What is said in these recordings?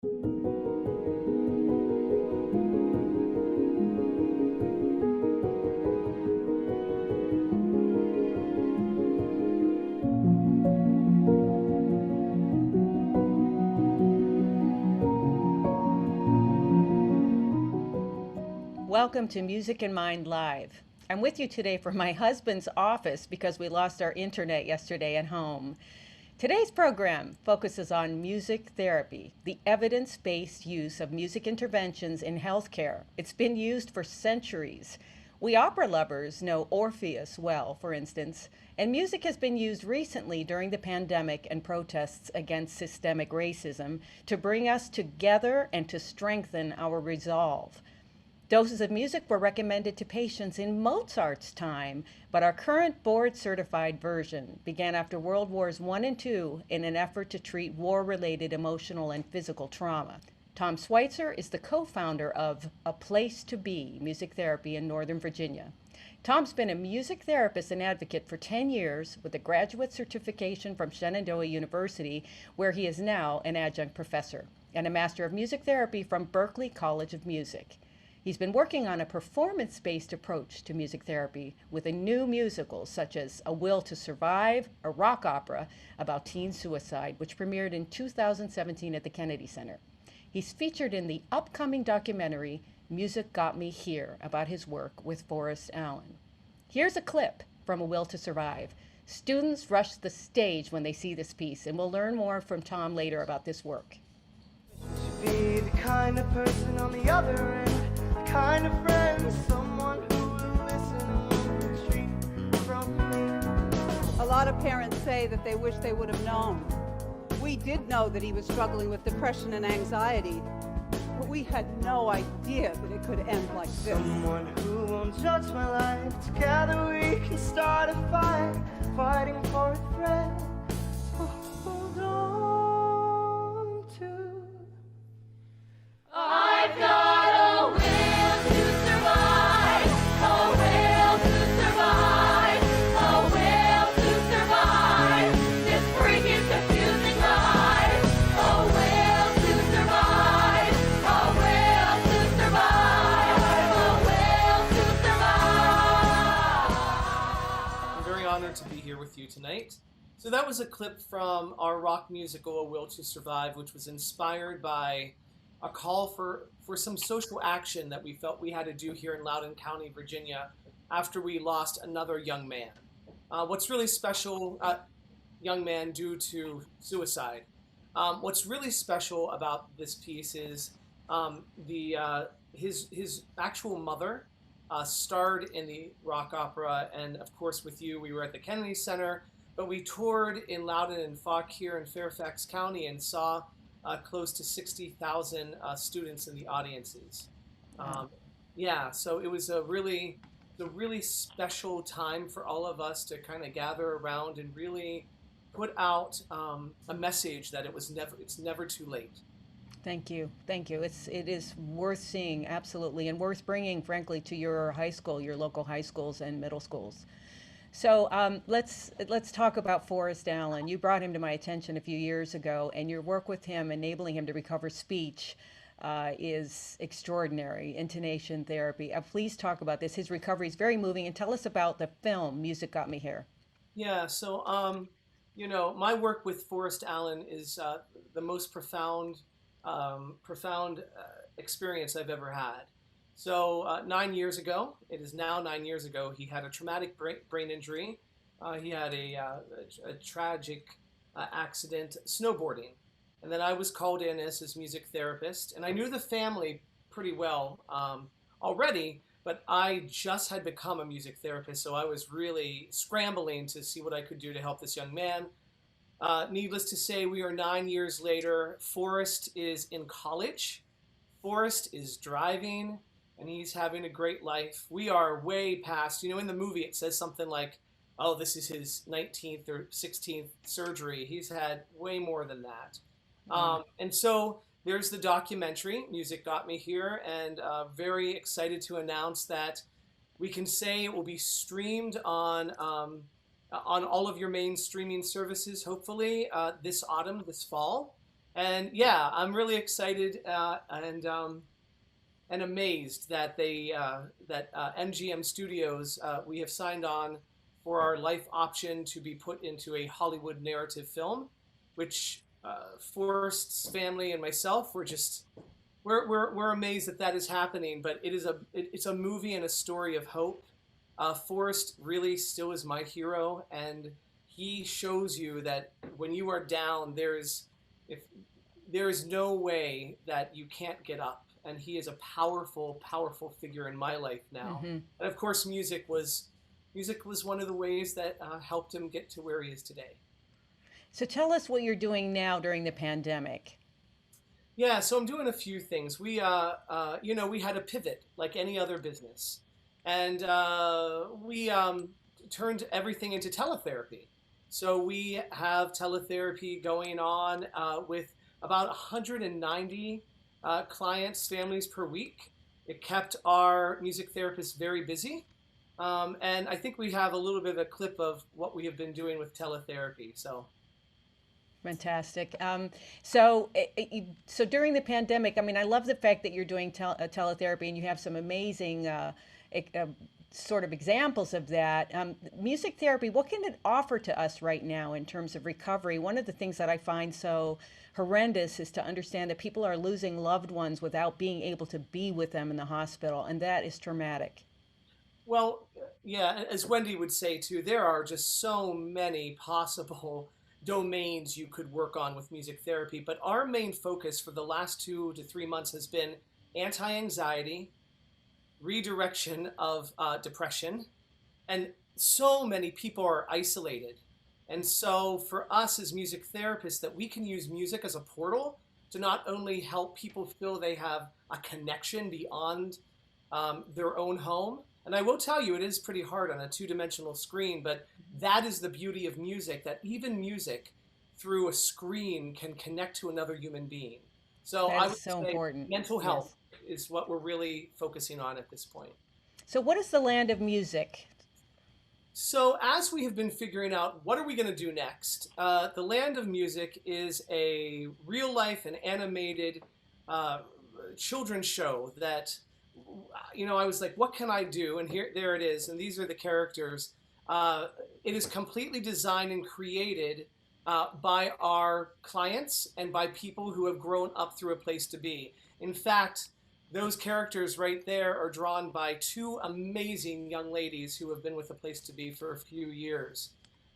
Welcome to Music in Mind Live. I'm with you today from my husband's office because we lost our internet yesterday at home. Today's program focuses on music therapy, the evidence-based use of music interventions in healthcare. It's been used for centuries. We opera lovers know Orpheus well, for instance, and music has been used recently during the pandemic and protests against systemic racism to bring us together and to strengthen our resolve. Doses of music were recommended to patients in Mozart's time, but our current board-certified version began after World Wars I and II in an effort to treat war-related emotional and physical trauma. Tom Sweitzer is the co-founder of A Place to Be Music Therapy in Northern Virginia. Tom's been a music therapist and advocate for 10 years with a graduate certification from Shenandoah University, where he is now an adjunct professor, and a Master of Music Therapy from Berklee College of Music. He's been working on a performance-based approach to music therapy with a new musicals such as A Will to Survive, a rock opera about teen suicide, which premiered in 2017 at the Kennedy Center. He's featured in the upcoming documentary Music Got Me Here about his work with Forrest Allen. Here's a clip from A Will to Survive. Students rush the stage when they see this piece, and we'll learn more from Tom later about this work. Be the kind of person on the other end, kind of friend, someone who will listen and retreat from me. A lot of parents say that they wish they would have known. We did know that he was struggling with depression and anxiety, but we had no idea that it could end like this. Someone who won't judge my life. Together we can start a fight, fighting for a thread to hold on to. I've got a will to survive, a will to survive, a will to survive. This freaking confusing life. A will to survive, a will to survive, a will to survive. I'm very honored to be here with you tonight. So that was a clip from our rock musical, A Will to Survive, which was inspired by a call for some social action that we felt we had to do here in Loudoun County, Virginia, after we lost another young man. What's really special, young man due to suicide. What's really special about this piece is his actual mother starred in the rock opera, and of course with you, we were at the Kennedy Center, but we toured in Loudoun and Fauquier and Fairfax County and saw close to 60,000 students in the audiences. Yeah, so it was a really special time for all of us to kind of gather around and really put out a message that it's never too late. Thank you. It is worth seeing, absolutely, and worth bringing, frankly, to your high school, your local high schools and middle schools. So let's talk about Forrest Allen. You brought him to my attention a few years ago, and your work with him, enabling him to recover speech, is extraordinary. Intonation therapy. Please talk about this. His recovery is very moving, and tell us about the film Music Got Me Here. Yeah. So my work with Forrest Allen is the most profound experience I've ever had. So 9 years ago, it is now 9 years ago, he had a traumatic brain injury. He had a tragic accident snowboarding. And then I was called in as his music therapist. And I knew the family pretty well already, but I just had become a music therapist. So I was really scrambling to see what I could do to help this young man. Needless to say, we are 9 years later. Forrest is in college. Forrest is driving. And he's having a great life. We are way past, in the movie it says something like, oh, this is his 19th or 16th surgery. He's had way more than that. And so there's the documentary, Music Got Me Here, and very excited to announce that we can say it will be streamed on all of your main streaming services, hopefully, this autumn, this fall. And yeah, I'm really excited and amazed that MGM Studios, we have signed on for our life option to be put into a Hollywood narrative film, which Forrest's family and myself we're amazed that that is happening. But it's a movie and a story of hope. Forrest really still is my hero, and he shows you that when you are down, there is no way that you can't get up. And he is a powerful, powerful figure in my life now. Mm-hmm. And of course, music was one of the ways that helped him get to where he is today. So tell us what you're doing now during the pandemic. Yeah, so I'm doing a few things. We had a pivot like any other business, and we turned everything into teletherapy. So we have teletherapy going on with about 190 clients, families per week. It kept our music therapists very busy. And I think we have a little bit of a clip of what we have been doing with teletherapy. So Fantastic. So during the pandemic, I mean, I love the fact that you're doing teletherapy and you have some amazing sort of examples of that. Music therapy, what can it offer to us right now in terms of recovery? One of the things that I find so horrendous is to understand that people are losing loved ones without being able to be with them in the hospital, and that is traumatic. well, yeah, as Wendy would say too, there are just so many possible domains you could work on with music therapy. But our main focus for the last 2 to 3 months has been anti-anxiety, redirection of depression, and so many people are isolated. And so for us as music therapists, that we can use music as a portal to not only help people feel they have a connection beyond their own home. And I will tell you, it is pretty hard on a two-dimensional screen, but that is the beauty of music, that even music through a screen can connect to another human being. So That I is would so say important. mental Yes. health is what we're really focusing on at this point. So what is the land of music? So as we have been figuring out what are we going to do next, the Land of Music is a real life and animated children's show that, I was like, what can I do? And there it is. And these are the characters. It is completely designed and created by our clients and by people who have grown up through A Place to Be. In fact, those characters right there are drawn by two amazing young ladies who have been with A Place to Be for a few years.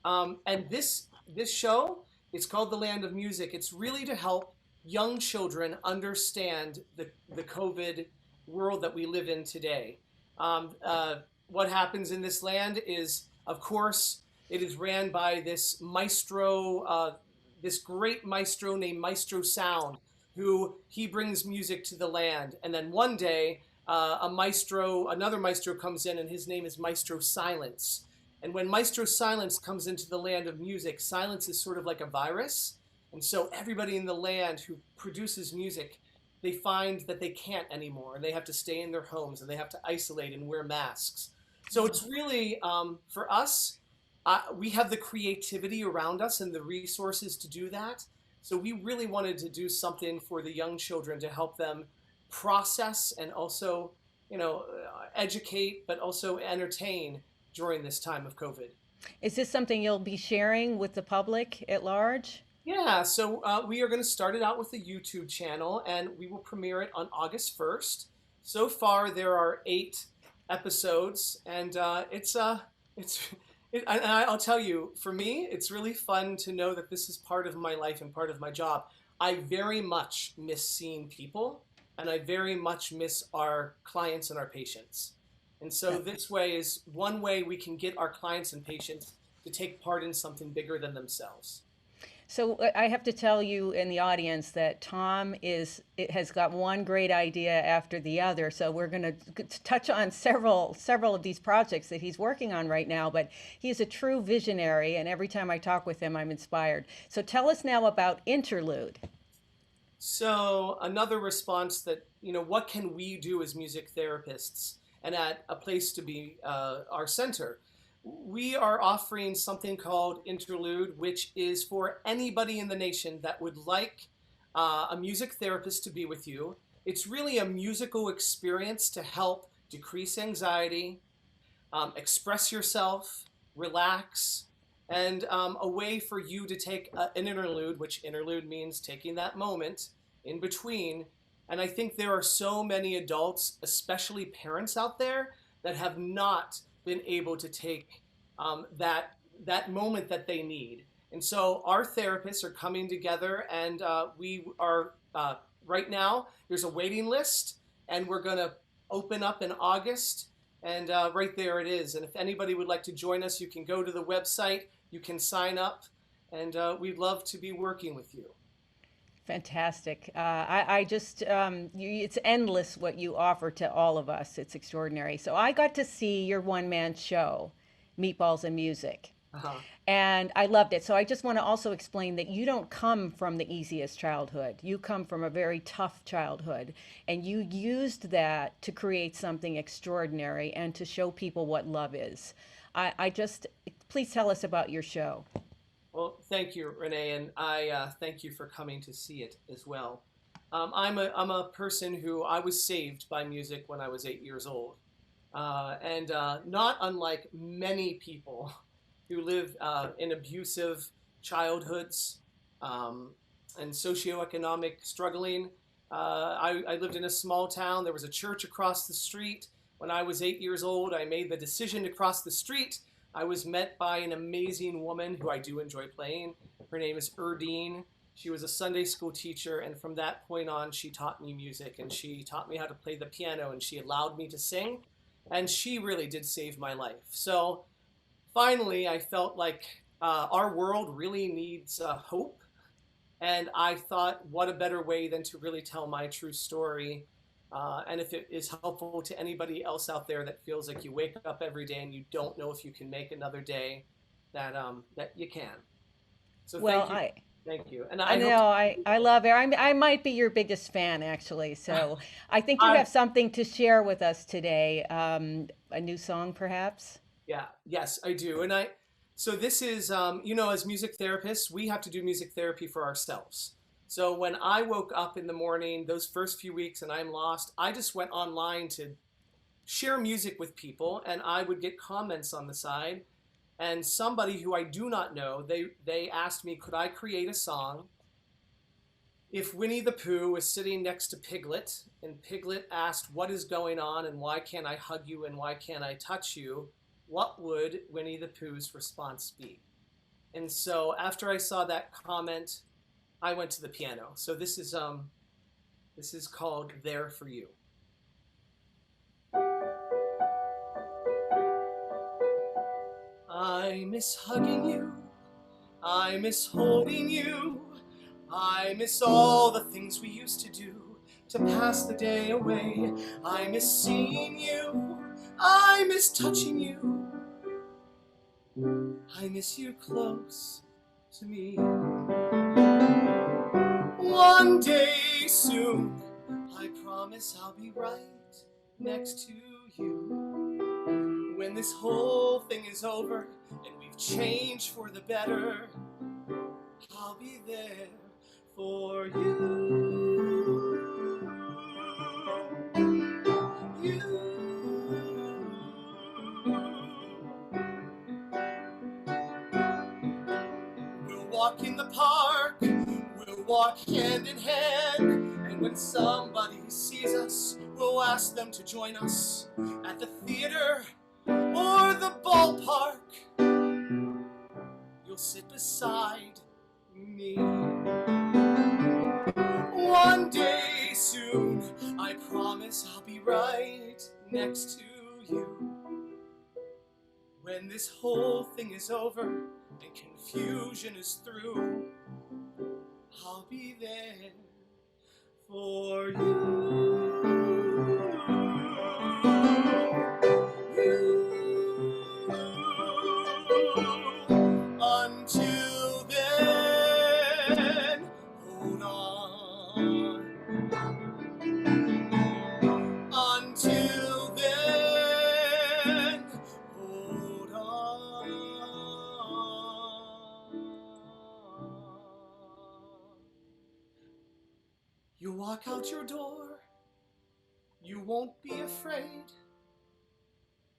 And this show, it's called The Land of Music. It's really to help young children understand the COVID world that we live in today. What happens in this land is, of course, it is ran by this maestro, this great maestro named Maestro Sound, who he brings music to the land. And then one day, another maestro comes in, and his name is Maestro Silence. And when Maestro Silence comes into the Land of Music, silence is sort of like a virus. And so everybody in the land who produces music, they find that they can't anymore, and they have to stay in their homes, and they have to isolate and wear masks. So it's really, for us, we have the creativity around us and the resources to do that. So we really wanted to do something for the young children to help them process and also, educate, but also entertain during this time of COVID. Is this something you'll be sharing with the public at large? Yeah, so we are going to start it out with a YouTube channel, and we will premiere it on August 1st. So far, there are 8 episodes, and I'll tell you, for me, it's really fun to know that this is part of my life and part of my job. I very much miss seeing people, and I very much miss our clients and our patients. And so this way is one way we can get our clients and patients to take part in something bigger than themselves. So I have to tell you in the audience that Tom has got one great idea after the other. So we're going to touch on several of these projects that he's working on right now. But he is a true visionary, and every time I talk with him, I'm inspired. So tell us now about Interlude. So another response that, what can we do as music therapists and at A Place to Be, our center? We are offering something called Interlude, which is for anybody in the nation that would like a music therapist to be with you. It's really a musical experience to help decrease anxiety, express yourself, relax, and a way for you to take an interlude, which interlude means taking that moment in between. And I think there are so many adults, especially parents out there, that have not been able to take that moment that they need. And so our therapists are coming together, and we are right now. There's a waiting list, and we're going to open up in August. And right there it is. And if anybody would like to join us, you can go to the website, you can sign up, and we'd love to be working with you. Fantastic. I just, it's endless what you offer to all of us. It's extraordinary. So I got to see your one-man show, Meatballs and Music. Uh-huh. And I loved it. So I just want to also explain that you don't come from the easiest childhood. You come from a very tough childhood. And you used that to create something extraordinary and to show people what love is. Please tell us about your show. Well, thank you, Renee, and I thank you for coming to see it as well. I'm a person who I was saved by music when I was 8 years old. And not unlike many people who live in abusive childhoods and socioeconomic struggling. I lived in a small town. There was a church across the street. When I was 8 years old, I made the decision to cross the street. I was met by an amazing woman who I do enjoy playing. Her name is Erdine. She was a Sunday school teacher, and from that point on, she taught me music, and she taught me how to play the piano, and she allowed me to sing, and she really did save my life. So finally, I felt like our world really needs hope, and I thought, what a better way than to really tell my true story. And if it is helpful to anybody else out there that feels like you wake up every day and you don't know if you can make another day, that you can. So Well, thank you. And I know I love it. I might be your biggest fan, actually. So I think you have something to share with us today. A new song, perhaps? Yeah, yes, I do. And so this is, as music therapists, we have to do music therapy for ourselves. So when I woke up in the morning, those first few weeks, and I'm lost, I just went online to share music with people, and I would get comments on the side. And somebody who I do not know, they asked me, could I create a song if Winnie the Pooh was sitting next to Piglet, and Piglet asked, what is going on, and why can't I hug you, and why can't I touch you? What would Winnie the Pooh's response be? And so after I saw that comment, I went to the piano. So this is called There For You. I miss hugging you, I miss holding you, I miss all the things we used to do to pass the day away. I miss seeing you, I miss touching you, I miss you close to me. One day soon, I promise I'll be right next to you. When this whole thing is over and we've changed for the better, I'll be there for you. We'll walk in the park, we'll walk hand in hand, and when somebody sees us, we'll ask them to join us at the theater or the ballpark. You'll sit beside me. One day soon, I promise I'll be right next to you. When this whole thing is over and confusion is through, I'll be there for you. Until then, hold on. Until then, hold on. your door, you won't be afraid,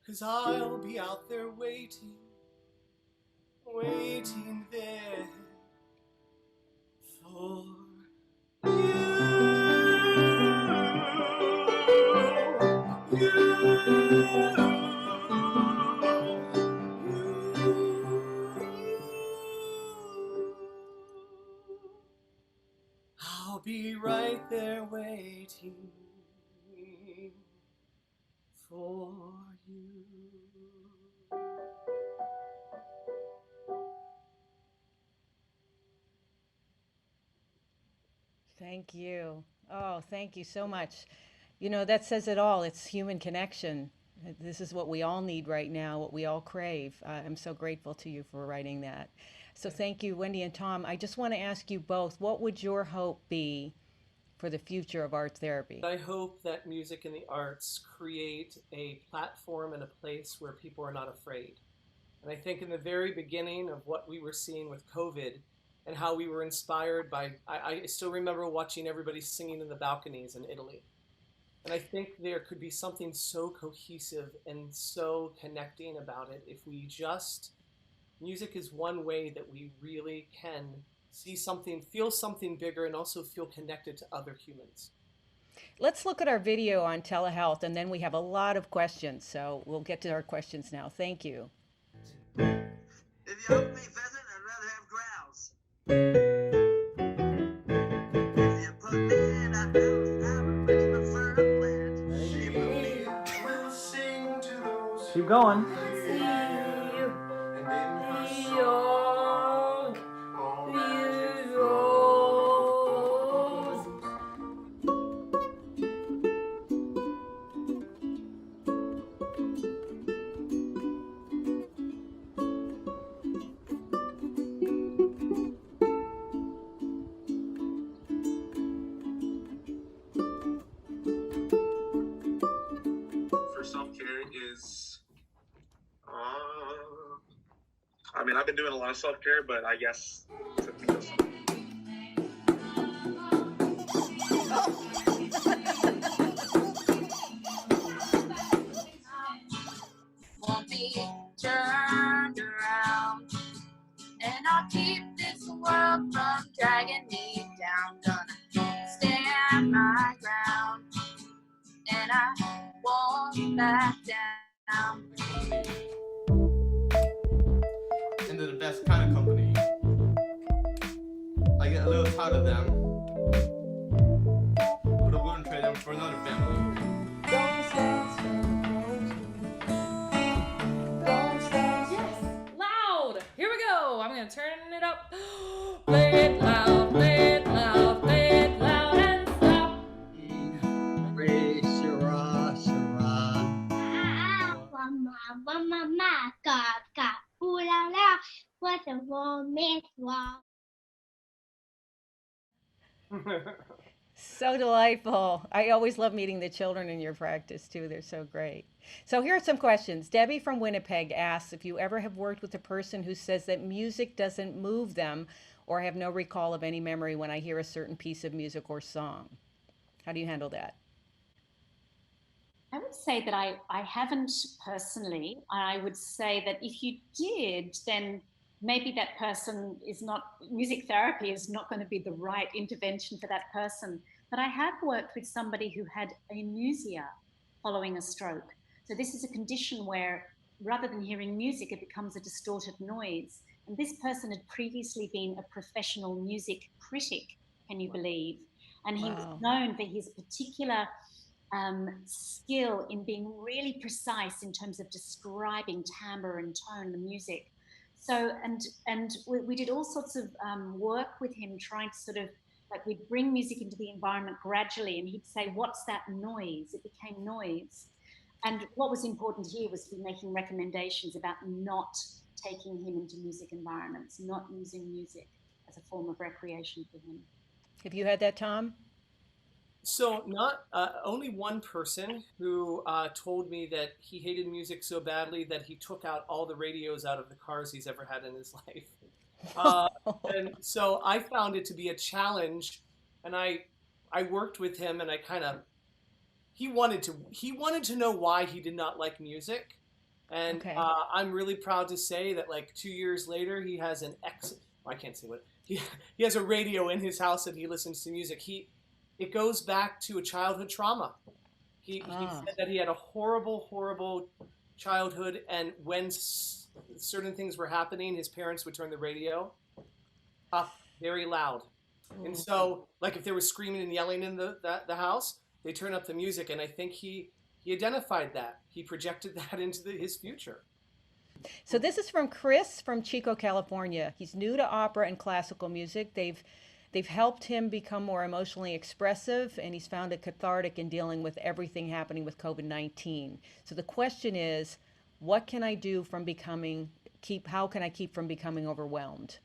'cause I'll be out there waiting, waiting there for I'll be right there waiting for you. Thank you. Oh, thank you so much. You know, that says it all. It's human connection. This is what we all need right now, what we all crave. I'm so grateful to you for writing that. So thank you, Wendy and Tom. I just want to ask you both, what would your hope be for the future of art therapy? I hope that music and the arts create a platform and a place where people are not afraid. And I think in the very beginning of what we were seeing with COVID and how we were inspired by, I still remember watching everybody singing in the balconies in Italy. And I think there could be something so cohesive and so connecting about it if we just, music is one way that we really can see something, feel something bigger, and also feel connected to other humans. Let's look at our video on telehealth, and then we have a lot of questions. So we'll get to our questions now. Thank you. If you open me pheasant, I'd rather have grouse. If you put me in a house, I would much prefer a plant. If you put me We'll sing to those Keep going. For self-care is, I mean, I've been doing a lot of self-care, but I guess to think of something. Won't be turned around, and I'll keep this world from dragging me down. Gonna stand my ground, and I won't back down. And they're the best kind of company. I get a little tired of them, but I wouldn't trade them for another family. Yes, loud. Here we go. I'm gonna turn it up. Play it loud, play it loud, play it loud and stop. So delightful. I always love meeting the children in your practice too. They're so great. So here are some questions. Debbie from Winnipeg asks if you ever have worked with a person who says that music doesn't move them or have no recall of any memory when I hear a certain piece of music or song. How do you handle that? I would say that I haven't personally. I would say that if you did, then maybe that person is not, music therapy is not going to be the right intervention for that person. But I have worked with somebody who had amusia following a stroke. So this is a condition where rather than hearing music, it becomes a distorted noise. And this person had previously been a professional music critic, can you believe? And he was known for his particular skill in being really precise in terms of describing timbre and tone in the music. So, and we did all sorts of work with him, trying to sort of, like, we'd bring music into the environment gradually, and he'd say, what's that noise? It became noise. And what was important here was to be making recommendations about not taking him into music environments, not using music as a form of recreation for him. Have you had that, Tom? So not only one person who told me that he hated music so badly that he took out all the radios out of the cars he's ever had in his life. And so I found it to be a challenge, and I I worked with him, and he wanted to know why he did not like music, and Okay. I'm really proud to say that like 2 years later, he has I can't say what he has a radio in his house that he listens to music. It goes back to a childhood trauma. He said that he had a horrible childhood, and when certain things were happening, his parents would turn the radio up very loud. And so, like if they were screaming and yelling in the house, they turn up the music, and I think he identified that. He projected that into his future. So this is from Chris from Chico, California. He's new to opera and classical music. They've helped him become more emotionally expressive, and he's found it cathartic in dealing with everything happening with COVID-19. So the question is, what can I do from how can I keep from becoming overwhelmed?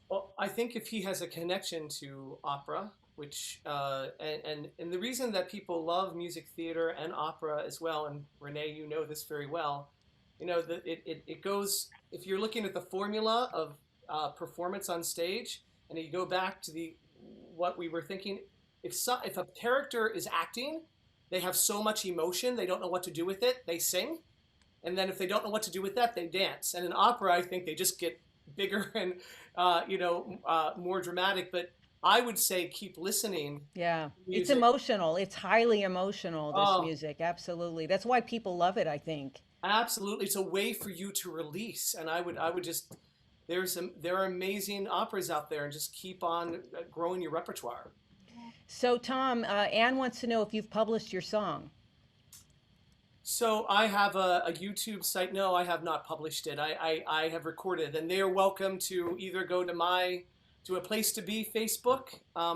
Well, I think if he has a connection to opera, which and the reason that people love music theater and opera as well, and Renee, you know this very well, that it goes, if you're looking at the formula of performance on stage, and you go back to what we were thinking, if a character is acting, they have so much emotion, they don't know what to do with it, they sing, and then if they don't know what to do with that, they dance. And in opera, I think they just get bigger and more dramatic. But I would say keep listening. Yeah, Music. it's emotional. It's highly emotional, this music. Absolutely. That's why people love it, I think. Absolutely. It's a way for you to release. And I would just, there are amazing operas out there, and just keep on growing your repertoire. So Tom, Anne wants to know if you've published your song. So I have a YouTube site. No, I have not published it. I have recorded, and they are welcome to either go to a Place to Be Facebook.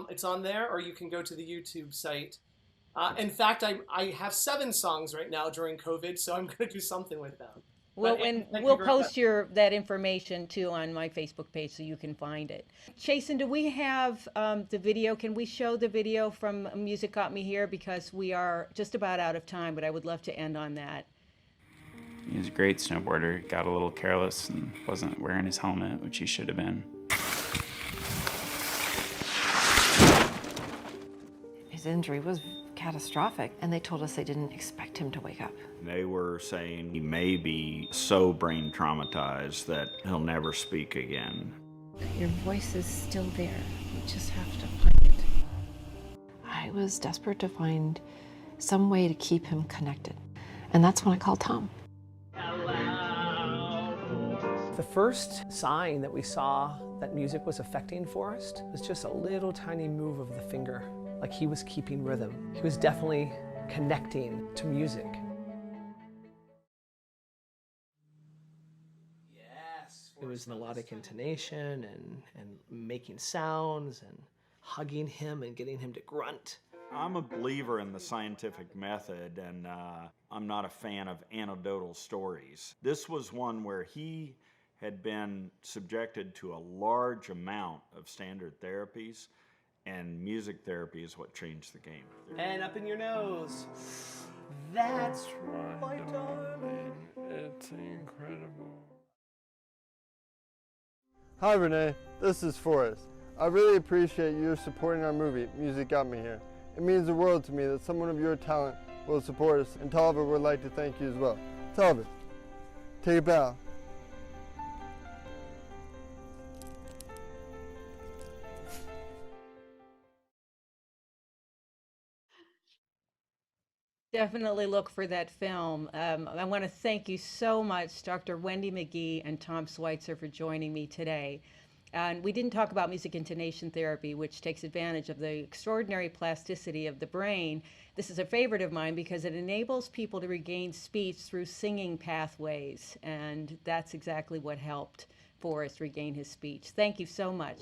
It's on there, or you can go to the YouTube site. In fact, I have 7 songs right now during COVID, so I'm going to do something with them. Well, and we'll post that information too on my Facebook page so you can find it. Chasen, do we have the video? Can we show the video from Music Got Me Here? Because we are just about out of time, but I would love to end on that. He was a great snowboarder. Got a little careless and wasn't wearing his helmet, which he should have been. His injury was catastrophic, and they told us they didn't expect him to wake up. They were saying he may be so brain traumatized that he'll never speak again. Your voice is still there. You just have to find it. I was desperate to find some way to keep him connected, and that's when I called Tom. The first sign that we saw that music was affecting Forrest was just a little tiny move of the finger, like he was keeping rhythm. He was definitely connecting to music. Yes. It was melodic intonation and making sounds and hugging him and getting him to grunt. I'm a believer in the scientific method, and I'm not a fan of anecdotal stories. This was one where he had been subjected to a large amount of standard therapies, and music therapy is what changed the game. And up in your nose. That's my darling. It's incredible. Hi Renee, this is Forrest. I really appreciate you supporting our movie, Music Got Me Here. It means the world to me that someone of your talent will support us, and Tolliver would like to thank you as well. Tolliver, take a bow. Definitely look for that film. I want to thank you so much, Dr. Wendy McGee and Tom Sweitzer, for joining me today. And we didn't talk about music intonation therapy, which takes advantage of the extraordinary plasticity of the brain. This is a favorite of mine because it enables people to regain speech through singing pathways. And that's exactly what helped Forrest regain his speech. Thank you so much.